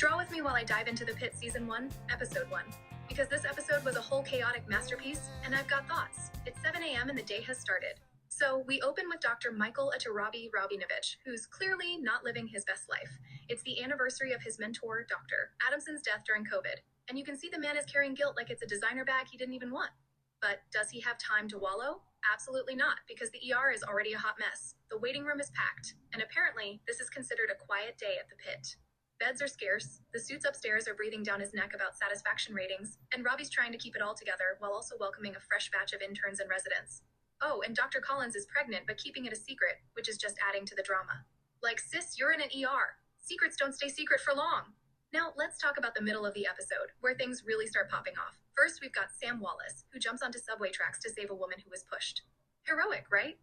Draw with me while I dive into the Pitt Season 1, Episode 1. Because this episode was a whole chaotic masterpiece, and I've got thoughts. It's 7 a.m. and the day has started. So we open with Dr. Michael Rabinovich, who's clearly not living his best life. It's the anniversary of his mentor, Dr. Adamson's death during COVID. And you can see the man is carrying guilt like it's a designer bag he didn't even want. But does he have time to wallow? Absolutely not, because the ER is already a hot mess. The waiting room is packed, and apparently this is considered a quiet day at the Pitt. Beds are scarce, the suits upstairs are breathing down his neck about satisfaction ratings, and Robbie's trying to keep it all together while also welcoming a fresh batch of interns and residents. Oh, and Dr. Collins is pregnant but keeping it a secret, which is just adding to the drama. Like, sis, you're in an ER. Secrets don't stay secret for long. Now, let's talk about the middle of the episode, where things really start popping off. First, we've got Sam Wallace, who jumps onto subway tracks to save a woman who was pushed. Heroic, right?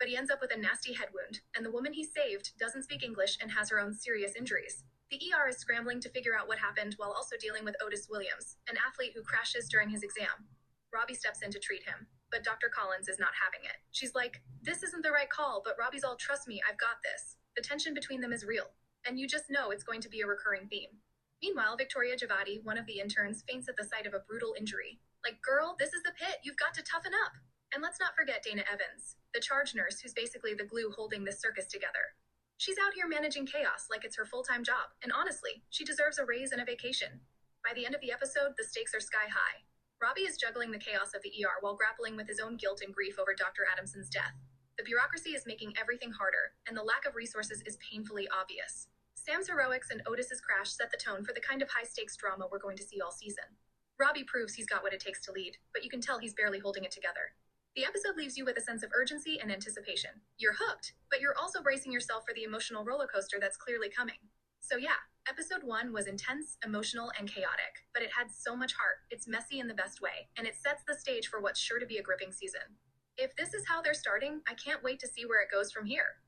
But he ends up with a nasty head wound, and the woman he saved doesn't speak English and has her own serious injuries. The ER is scrambling to figure out what happened while also dealing with Otis Williams, an athlete who crashes during his exam. Robbie steps in to treat him, but Dr. Collins is not having it. She's like, "This isn't the right call, but Robbie's all, trust me, I've got this." The tension between them is real, and you just know it's going to be a recurring theme. Meanwhile, Victoria Javadi, one of the interns, faints at the sight of a brutal injury. Like, girl, this is the Pit, you've got to toughen up. And let's not forget Dana Evans, the charge nurse who's basically the glue holding this circus together. She's out here managing chaos like it's her full-time job, and honestly, she deserves a raise and a vacation. By the end of the episode, the stakes are sky high. Robbie is juggling the chaos of the ER while grappling with his own guilt and grief over Dr. Adamson's death. The bureaucracy is making everything harder, and the lack of resources is painfully obvious. Sam's heroics and Otis's crash set the tone for the kind of high-stakes drama we're going to see all season. Robbie proves he's got what it takes to lead, but you can tell he's barely holding it together. The episode leaves you with a sense of urgency and anticipation. You're hooked, but you're also bracing yourself for the emotional roller coaster that's clearly coming. So yeah, episode 1 was intense, emotional, and chaotic, but it had so much heart. It's messy in the best way, and it sets the stage for what's sure to be a gripping season. If this is how they're starting, I can't wait to see where it goes from here.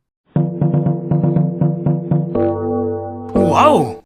Wow!